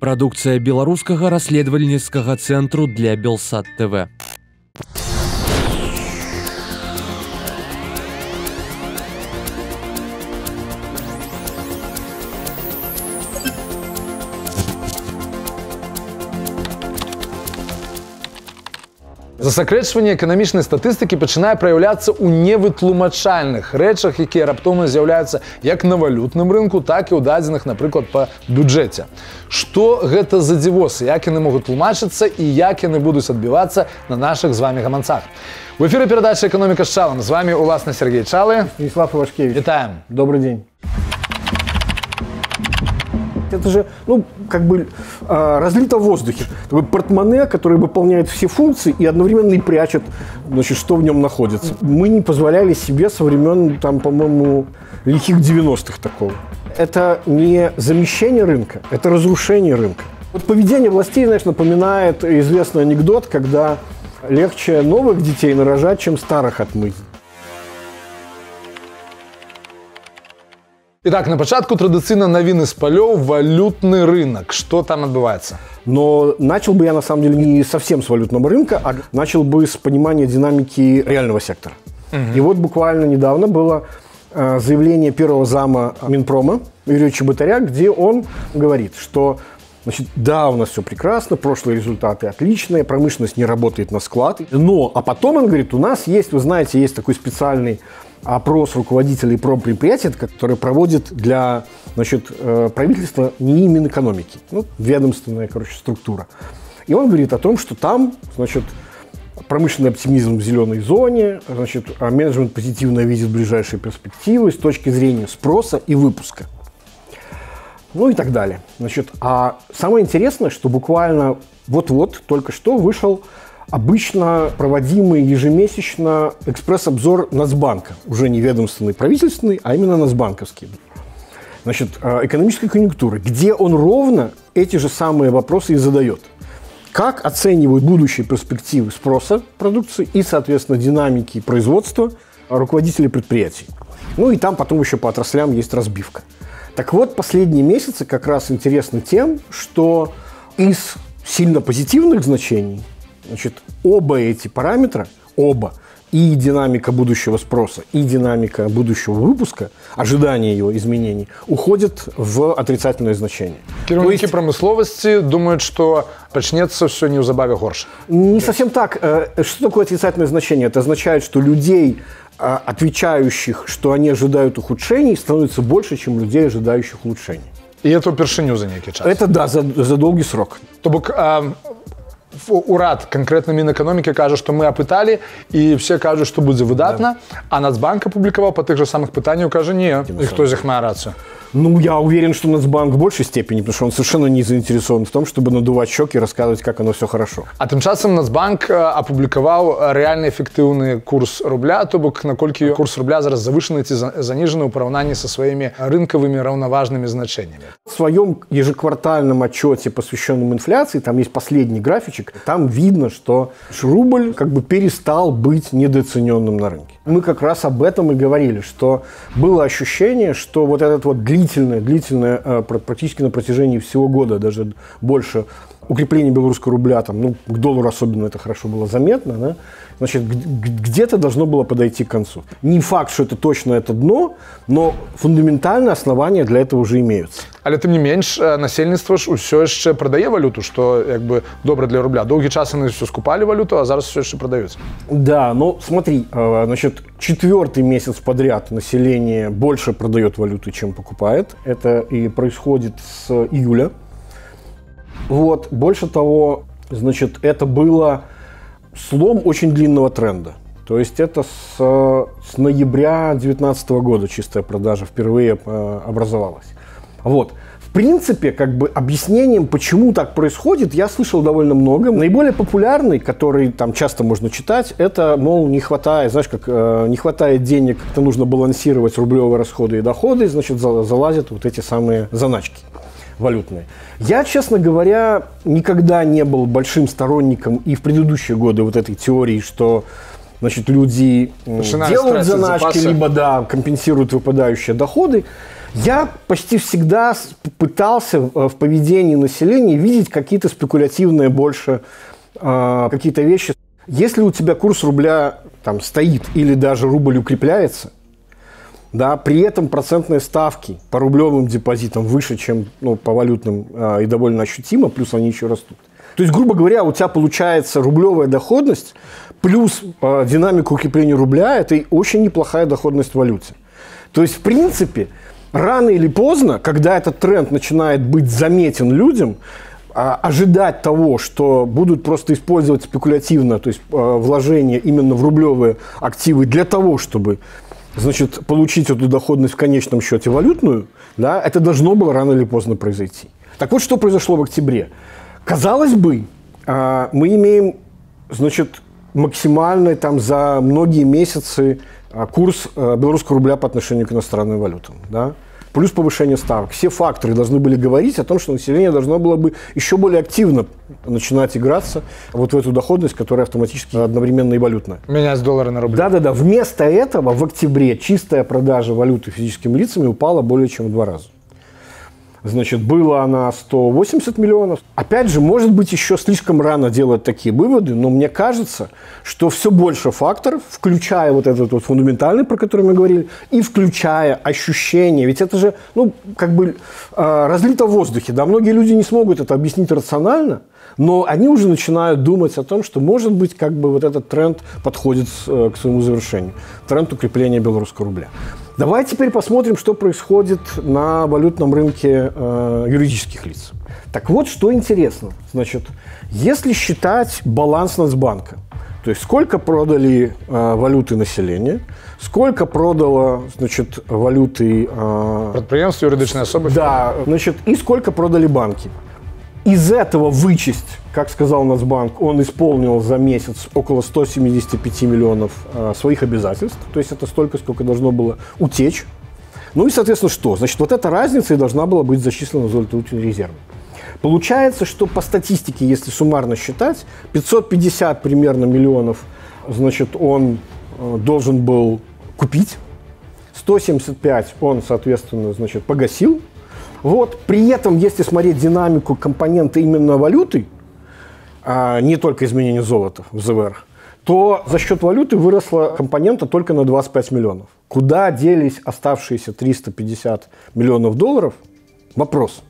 Прадукцыя беларускага расследавальніцкага цэнтру для Белсат ТВ. Засакрэчванне эканамічнай статыстыкі пачынае праяўляцца ў невытлумачальных рэчах, якія раптоўна з'яўляюцца як на валютным рынку, так і ў дадзеных, напрыклад, па бюджэце. Што гэта за дзівосы, як яны могуць тлумачыцца і як яны будуць адбівацца на нашых з вамі гаманцах. В эфіры перадача «Экономика с Чалом». З вами уласна Сергей Чалы. Станислав Ивашкевич. Витаем. Добрый день. Это же, разлито в воздухе. Такой портмоне, который выполняет все функции и одновременно и прячет, что в нем находится. Мы не позволяли себе со времен, по-моему, лихих 90-х такого. Это не замещение рынка, это разрушение рынка. Вот поведение властей, знаешь, напоминает известный анекдот, когда легче новых детей нарожать, чем старых отмыть. Итак, на початку традиционно новины с полев, валютный рынок. Что там отбывается? Но начал бы я, на самом деле, не совсем с валютного рынка, а начал бы с понимания динамики реального сектора. И вот буквально недавно было заявление первого зама Минпрома Юрия Чеботаря, где он говорит, что да, у нас все прекрасно, прошлые результаты отличные, промышленность не работает на склад. Но, а потом он говорит, у нас есть, вы знаете, есть такой специальный опрос руководителей промпредприятий, который проводит для правительства НИИ Минэкономики. Ведомственная, структура. И он говорит о том, что там, промышленный оптимизм в зеленой зоне, менеджмент позитивно видит ближайшие перспективы с точки зрения спроса и выпуска. И так далее. А самое интересное, что буквально вот-вот только что вышел обычно проводимый ежемесячно экспресс-обзор Нацбанка, уже не ведомственный правительственный, а именно нацбанковский. Экономической конъюнктуры, где он ровно эти же самые вопросы и задает. Как оценивают будущие перспективы спроса продукции и, соответственно, динамики производства руководителей предприятий. И там потом еще по отраслям есть разбивка. Так вот, последние месяцы как раз интересны тем, что из сильно позитивных значений оба эти параметра, и динамика будущего спроса, и динамика будущего выпуска, ожидание его изменений, уходят в отрицательное значение. Кіраўнікі промысловости думают, что начнется все неўзабаве горше. Не совсем так. Что такое отрицательное значение? Это означает, что людей, отвечающих, что они ожидают ухудшений, становится больше, чем людей, ожидающих улучшений. И это упершыню за некий час? Это да, за долгий срок. То бок, урад, конкретно Минэкономики, кажет, что мы опытали, и все кажут, что будет выдатно, да. А Нацбанк опубликовал по тех же самых пытаниях, кажет, не, и кто из них має рацию? Я уверен, что Нацбанк в большей степени, потому что он совершенно не заинтересован в том, чтобы надувать щеки и рассказывать, как оно все хорошо. А тем часом Нацбанк опубликовал реально эффективный курс рубля, то бок наколькі курс рубля зараз завышенный и заниженный в поравнании со своими рынковыми равноважными значениями. В своем ежеквартальном отчете, посвященном инфляции, там есть последний графичек, там видно, что рубль перестал быть недооцененным на рынке. Мы как раз об этом и говорили, что было ощущение, что вот этот длительное, практически на протяжении всего года, даже больше, укрепление белорусского рубля, к доллару особенно это хорошо было заметно, да? Где-то должно было подойти к концу. Не факт, что это точно это дно, но фундаментальные основания для этого уже имеются. Але тым не менш, насельніцтва ж усё яшчэ прадае валюту, што добра для рубля. Доўгі час яны все скупали валюту, а зараз все яшчэ продаюць. Да, но смотри, четвертый месяц подряд население больше продает валюту, чем покупает. Это и происходит с июля. Больше того, это было слом очень длинного тренда. То есть это с ноября 2019 года чистая продажа впервые образовалась. В принципе, объяснением, почему так происходит, я слышал довольно много. Наиболее популярный, который там часто можно читать, это, мол, не хватает, не хватает денег, это нужно балансировать рублевые расходы и доходы, залазят вот эти самые заначки валютные. Я, честно говоря, никогда не был большим сторонником и в предыдущие годы вот этой теории, что люди делают заначки, либо компенсируют выпадающие доходы. Я почти всегда пытался в поведении населения видеть какие-то спекулятивные больше какие-то вещи. Если у тебя курс рубля там стоит или даже рубль укрепляется, да, при этом процентные ставки по рублевым депозитам выше, чем по валютным и довольно ощутимо, плюс они еще растут. То есть, грубо говоря, у тебя получается рублевая доходность плюс динамика укрепления рубля – это очень неплохая доходность в валюте. То есть, в принципе, рано или поздно, когда этот тренд начинает быть заметен людям, ожидать того, что будут просто использовать спекулятивно, то есть вложения именно в рублевые активы для того, чтобы, значит, получить эту доходность в конечном счете валютную, да, это должно было рано или поздно произойти. Так вот, что произошло в октябре. Казалось бы, мы имеем, значит, максимальный там за многие месяцы курс белорусского рубля по отношению к иностранным валютам, да? Плюс повышение ставок. Все факторы должны были говорить о том, что население должно было бы еще более активно начинать играться вот в эту доходность, которая автоматически одновременно и валютная. Менять доллары на рубли. Да-да-да. Вместо этого в октябре чистая продажа валюты физическим лицам упала более чем в 2 раза. Значит, была она 180 миллионов. Опять же, может быть, еще слишком рано делать такие выводы, но мне кажется, что все больше факторов, включая вот этот вот фундаментальный, про который мы говорили, и включая ощущение, ведь это же, разлито в воздухе, да, многие люди не смогут это объяснить рационально, но они уже начинают думать о том, что, может быть, вот этот тренд подходит к своему завершению. Тренд укрепления белорусского рубля. Давай теперь посмотрим, что происходит на валютном рынке юридических лиц. Так вот, что интересно. Значит, если считать баланс Нацбанка, то есть сколько продали валюты население, сколько продало, значит, валюты... Предприятия, юридические особи. Да, значит, и сколько продали банки. Из этого вычесть, как сказал Нацбанк, он исполнил за месяц около 175 миллионов своих обязательств. То есть это столько, сколько должно было утечь. Ну и, соответственно, что? Значит, вот эта разница и должна была быть зачислена в золотовалютный резерв. Получается, что по статистике, если суммарно считать, 550 примерно миллионов, значит, он должен был купить. 175 он, соответственно, значит, погасил. Вот. При этом, если смотреть динамику компонента именно валюты, не только изменение золота в ЗВР, то за счет валюты выросла компонента только на 25 миллионов. Куда делись оставшиеся 350 миллионов долларов? Вопрос.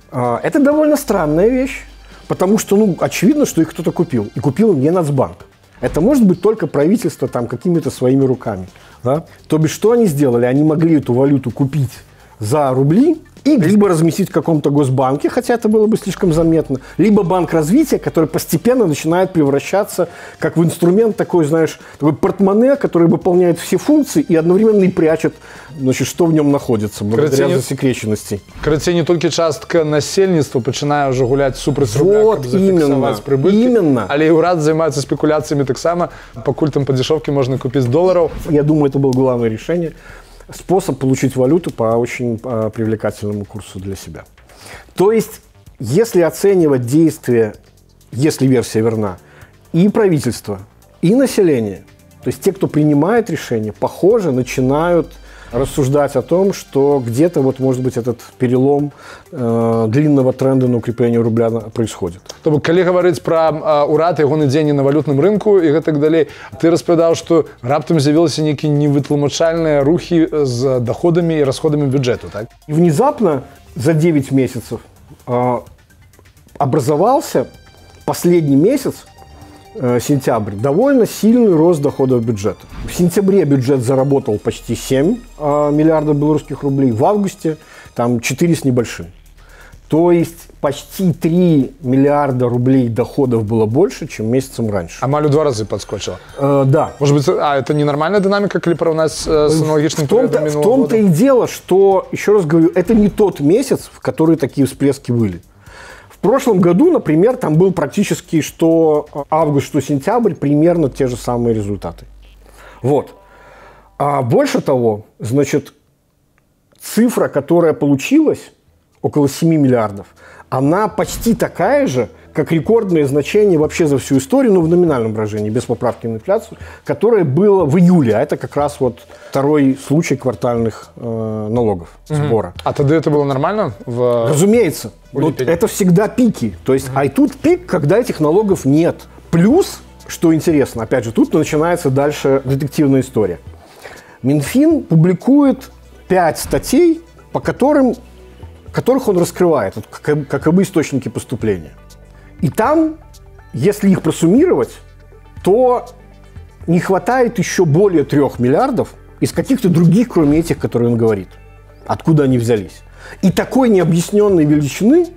Это довольно странная вещь, потому что, очевидно, что их кто-то купил. И купил не Нацбанк. Это может быть только правительство там какими-то своими руками. Да? То бишь, что они сделали? Они могли эту валюту купить за рубли и либо разместить в каком-то госбанке, хотя это было бы слишком заметно, либо банк развития, который постепенно начинает превращаться как в инструмент такой, знаешь, такой портмоне, который выполняет все функции и одновременно и прячет, значит, что в нем находится, благодаря засекреченности. Короче, не только частка насельніцтва починає вже гуляти супраць рубля, вот, каб зафіксаваць прыбыткі, именно. Але і ўрад займаецца спекуляцыямі таксама, пакуль там по дешевке можно купить долларов. Я думаю, это было главное решение. Способ получить валюту по очень привлекательному курсу для себя. То есть, если оценивать действия, если версия верна, и правительства, и населения, то есть те, кто принимает решения, похоже, начинают рассуждать о том, что где-то вот может быть этот перелом длинного тренда на укрепление рубля происходит. То бок, калі гаварыць пра ўрад і ягоны дзеянні на валютным рынку і гэтак далей, ты распавядаў, што раптам з'явіліся нейкія невытлумачальныя рухі з доходамі і расходамі бюджэту, так? И внезапно за 9 месяцев образовался последний месяц, сентябрь, довольно сильный рост доходов бюджета. В сентябре бюджет заработал почти 7 миллиардов белорусских рублей, в августе там 4 с небольшим. То есть почти 3 миллиарда рублей доходов было больше, чем месяцем раньше. Амаль у 2 раза подскочило. Да. Может быть, это ненормальная динамика, коли поравнать с аналогичным периодом минулого года? В том-то и дело, что, еще раз говорю, это не тот месяц, в который такие всплески были. В прошлом году, например, там был практически что август, что сентябрь, примерно те же самые результаты. Вот. А больше того, значит, цифра, которая получилась, около 7 миллиардов, она почти такая же, как рекордное значение вообще за всю историю, ну, в номинальном выражении, без поправки на инфляцию, которое было в июле. А это как раз вот второй случай квартальных налогов, сбора. А тогда это было нормально? Разумеется. Вот это всегда пики. То есть, а и тут пик, когда этих налогов нет. Плюс, что интересно, опять же, тут начинается дальше детективная история. Минфин публикует 5 статей, по которых он раскрывает, каковы источники поступления. И там, если их просуммировать, то не хватает еще более 3 миллиардов из каких-то других, кроме этих, которые он говорит. Откуда они взялись. И такой необъясненной величины,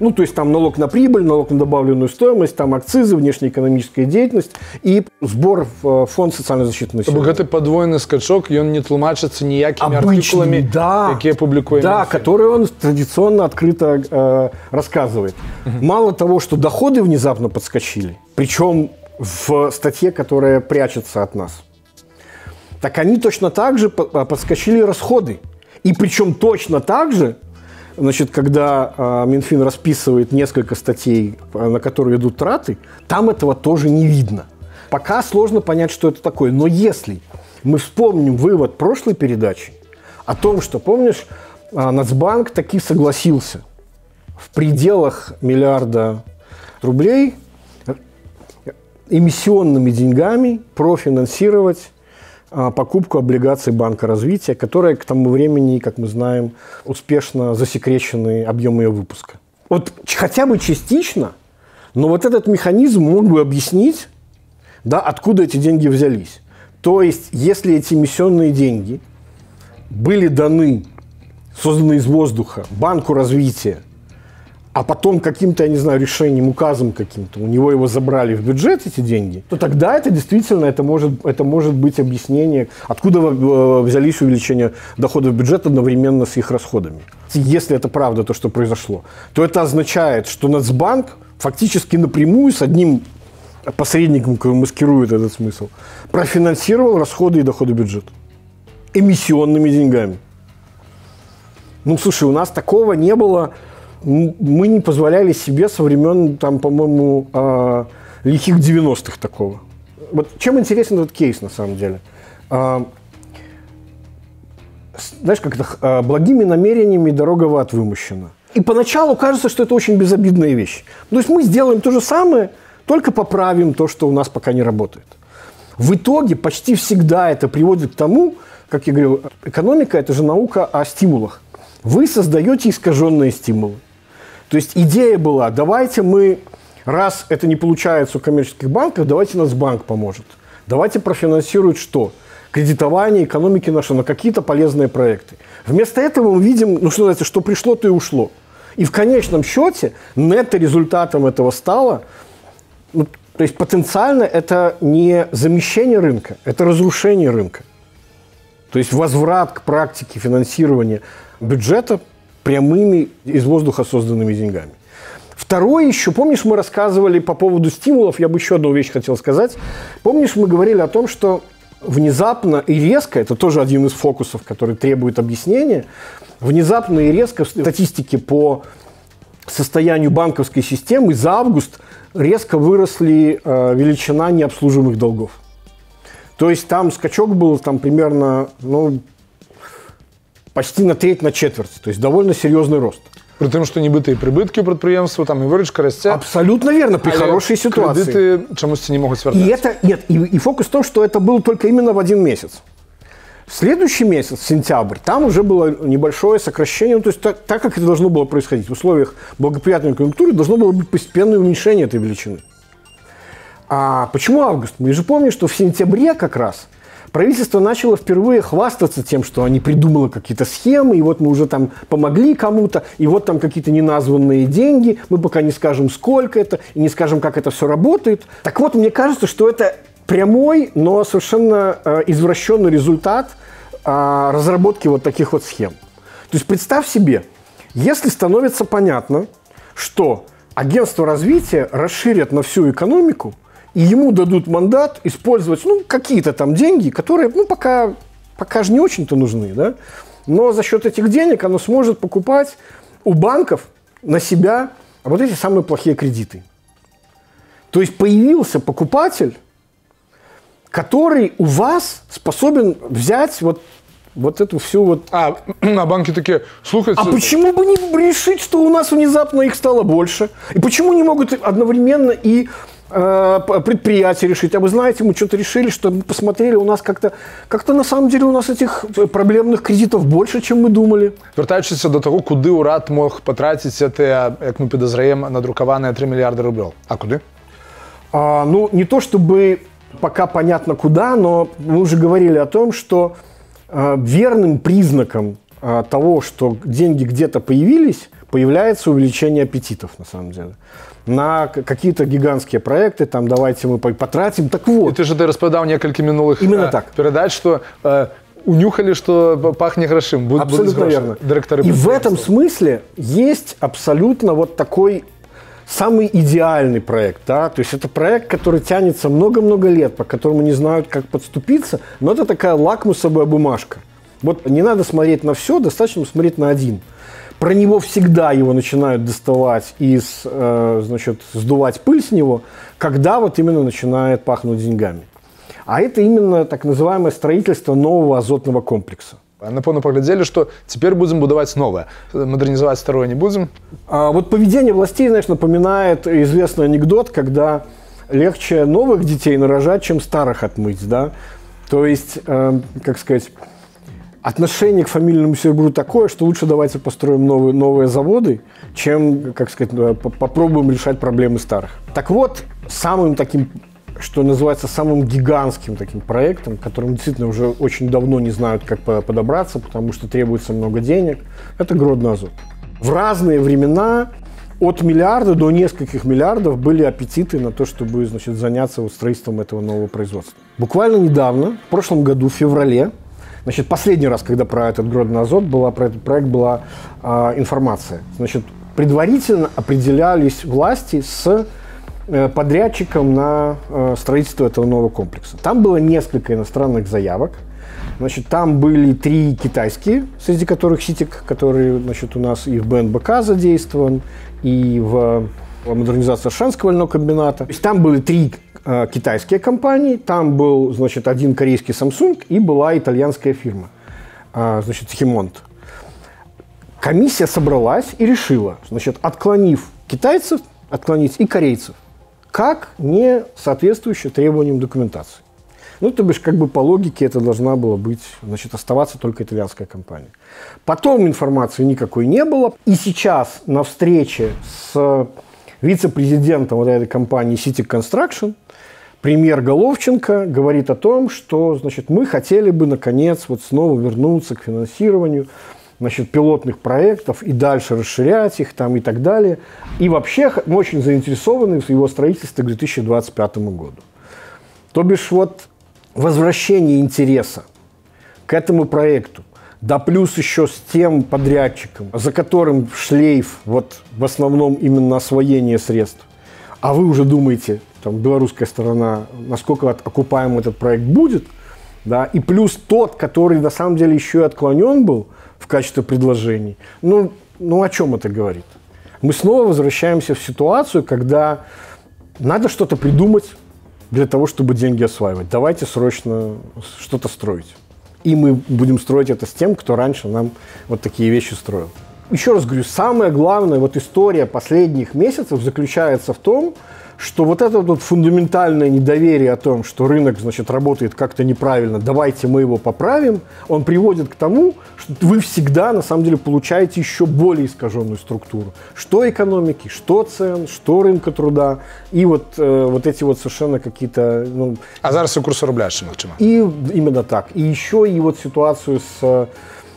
ну, то есть там налог на прибыль, налог на добавленную стоимость, там акцизы, внешнеэкономическая деятельность и сбор в фонд социальной защиты населения. Гэта подвойный скачок, и он не тлумачится никакими артикулами, какие публикуем. Да, которые он традиционно открыто рассказывает. Мало того, что доходы внезапно подскочили, причем в статье, которая прячется от нас, так они точно так же подскочили расходы. И причем точно так же, значит, когда Минфин расписывает несколько статей, на которые идут траты, там этого тоже не видно. Пока сложно понять, что это такое. Но если мы вспомним вывод прошлой передачи о том, что, помнишь, Нацбанк таки согласился в пределах миллиарда рублей эмиссионными деньгами профинансировать покупку облигаций Банка развития, которая к тому времени, как мы знаем, успешно засекречены объемы ее выпуска. Вот хотя бы частично, но вот этот механизм мог бы объяснить, да, откуда эти деньги взялись. То есть, если эти эмиссионные деньги были даны, созданы из воздуха Банку развития, а потом каким-то, я не знаю, решением, указом каким-то, у него его забрали в бюджет, эти деньги, то тогда это действительно, это может быть объяснение, откуда взялись увеличение доходов бюджета одновременно с их расходами. Если это правда, то, что произошло, то это означает, что Нацбанк фактически напрямую с одним посредником, который маскирует этот смысл, профинансировал расходы и доходы бюджета эмиссионными деньгами. Ну, слушай, у нас такого не было. Мы не позволяли себе со времен, там, по-моему, лихих 90-х такого. Вот чем интересен этот кейс, на самом деле? Знаешь, как это, благими намерениями дорога в ад вымощена. И поначалу кажется, что это очень безобидная вещь. То есть мы сделаем то же самое, только поправим то, что у нас пока не работает. В итоге почти всегда это приводит к тому, как я говорил, экономика – это же наука о стимулах. Вы создаете искаженные стимулы. То есть идея была, давайте мы, раз это не получается у коммерческих банков, давайте Нацбанк поможет. Давайте профинансирует что? Кредитование экономики нашей на какие-то полезные проекты. Вместо этого мы видим, ну что называется, что пришло, то и ушло. И в конечном счете нетто-результатом этого стало, ну, то есть потенциально это не замещение рынка, это разрушение рынка. То есть возврат к практике финансирования бюджета прямыми из воздуха созданными деньгами. Второе еще, помнишь, мы рассказывали по поводу стимулов, я бы еще одну вещь хотел сказать. Помнишь, мы говорили о том, что внезапно и резко, это тоже один из фокусов, который требует объяснения, внезапно и резко в статистике по состоянию банковской системы за август резко выросли величина необслуживаемых долгов. То есть там скачок был там, примерно почти на треть, на четверть. То есть довольно серьезный рост. При том, что нібито і прибытки у підприємства, там і виручка росте. Абсолютно верно, при хорошей ситуации. Кредиты чомусь не могут свертаться. И фокус в том, что это было только именно в один месяц. В следующий месяц, сентябрь, там уже было небольшое сокращение. Ну, то есть так, как это должно было происходить. В условиях благоприятной конъюнктуры должно было быть постепенное уменьшение этой величины. А почему август? Мы же помним, что в сентябре как раз правительство начало впервые хвастаться тем, что они придумало какие-то схемы, и вот мы уже там помогли кому-то, и вот там какие-то неназванные деньги, мы пока не скажем, сколько это, и не скажем, как это все работает. Так вот, мне кажется, что это прямой, но совершенно извращенный результат разработки вот таких вот схем. То есть представь себе, если становится понятно, что агентство развития расширят на всю экономику, и ему дадут мандат использовать какие-то там деньги, которые пока же не очень-то нужны, да? Но за счет этих денег оно сможет покупать у банков на себя вот эти самые плохие кредиты. То есть появился покупатель, который у вас способен взять вот эту всю вот... А банки такие, слухайте... А почему бы не решить, что у нас внезапно их стало больше? И почему не могут одновременно и предприятия решить? А вы знаете, мы что-то решили, что мы посмотрели, у нас как-то на самом деле у нас этих проблемных кредитов больше, чем мы думали. Вертаючись до того, куди уряд мог потратить это, як ми підозрюємо, надрукованные 3 миллиарда рублей. А куди? Ну, не то чтобы пока понятно куда, но мы уже говорили о том, что верным признаком того, что деньги где-то появились, появляется увеличение аппетитов, на самом деле. На какие-то гигантские проекты, там, давайте мы потратим. Так вот. И ты рассказал несколько минулых передач, что унюхали, что пахнет грошим. Абсолютно верно. И в этом смысле есть абсолютно вот такой самый идеальный проект. Да? То есть это проект, который тянется много-много лет, по которому не знают, как подступиться, но это такая лакмусовая бумажка. Вот не надо смотреть на все, достаточно смотреть на один. Про него всегда его начинают доставать и сдувать пыль с него, когда вот именно начинает пахнуть деньгами. А это именно так называемое строительство нового азотного комплекса. Напевно, поглядели, что теперь будем будовать новое. Модернизовать старое не будем. Вот поведение властей, знаешь, напоминает известный анекдот, когда легче новых детей нарожать, чем старых отмыть, да? То есть, как сказать, отношение к фамильному серебру такое, что лучше давайте построим новые заводы, чем, как сказать, попробуем решать проблемы старых. Так вот, самым таким, что называется, самым гигантским таким проектом, которым действительно уже очень давно не знают, как подобраться, потому что требуется много денег, это Гродно Азот. В разные времена от миллиарда до нескольких миллиардов были аппетиты на то, чтобы, значит, заняться вот строительством этого нового производства. Буквально недавно, в прошлом году, в феврале, значит, последний раз, когда про этот Гродно Азот про этот проект была информация, значит, предварительно определялись власти с подрядчиком на строительство этого нового комплекса. Там было несколько иностранных заявок. Значит, там были 3 китайские, среди которых СИТИК, который, значит, у нас и в БНБК задействован, и в модернизации Аршанского льняного комбината. То есть там были 3 китайские компании, там был, значит, 1 корейский Samsung и была итальянская фирма, значит, Химонт. Комиссия собралась и решила, значит, отклонив китайцев, отклонить и корейцев, как не соответствующие требованиям документации. Ну, то бишь, как бы по логике это должна была быть, значит, оставаться только итальянская компания. Потом информации никакой не было. И сейчас на встрече с вице-президентом вот этой компании CITIC Construction премьер Головченко говорит о том, что, значит, мы хотели бы, наконец, вот снова вернуться к финансированию, значит, пилотных проектов и дальше расширять их там и так далее. И вообще мы очень заинтересованы в его строительстве к 2025 году. То бишь вот возвращение интереса к этому проекту, да плюс еще с тем подрядчиком, за которым шлейф вот в основном именно освоение средств. А вы уже думаете, там, белорусская сторона, насколько окупаем этот проект будет, да, и плюс тот, который на самом деле еще и отклонен был в качестве предложений. Ну о чем это говорит? Мы снова возвращаемся в ситуацию, когда надо что-то придумать для того, чтобы деньги осваивать. Давайте срочно что-то строить. И мы будем строить это с тем, кто раньше нам вот такие вещи строил. Еще раз говорю, самая главная вот история последних месяцев заключается в том, что вот это вот фундаментальное недоверие о том, что рынок, значит, работает как-то неправильно, давайте мы его поправим, он приводит к тому, что вы всегда, на самом деле, получаете еще более искаженную структуру. Что экономики, что цен, что рынка труда, и вот эти вот совершенно какие-то... Ну, а зараз и курс рубля ще мовчимо. И именно так. И еще и вот ситуацию с,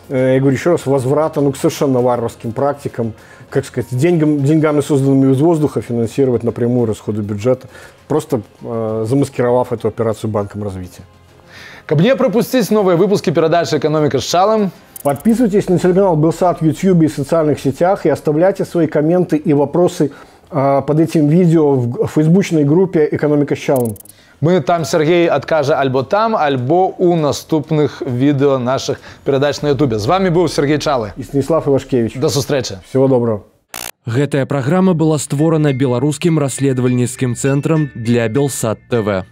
я говорю еще раз, возврата, ну, к совершенно варварским практикам, как сказать, деньгами, созданными из воздуха, финансировать напрямую расходы бюджета, просто замаскировав эту операцию Банком развития. Каб не пропустить новые выпуски передачи «Экономика с Чалом», подписывайтесь на телеканал Белсат в YouTube и социальных сетях и оставляйте свои комменты и вопросы под этим видео в фейсбучной группе «Экономика с Чалом». Мы там Сергей откаже альбо там, альбо у наступных відео наших передач на Ютубе. З вами был Сергей Чалы и Станислав Ивашкевич. До зустрічі. Всего доброго. Гэтая праграма была створана беларускім расследавальніцкім цэнтрам для Белсат ТВ.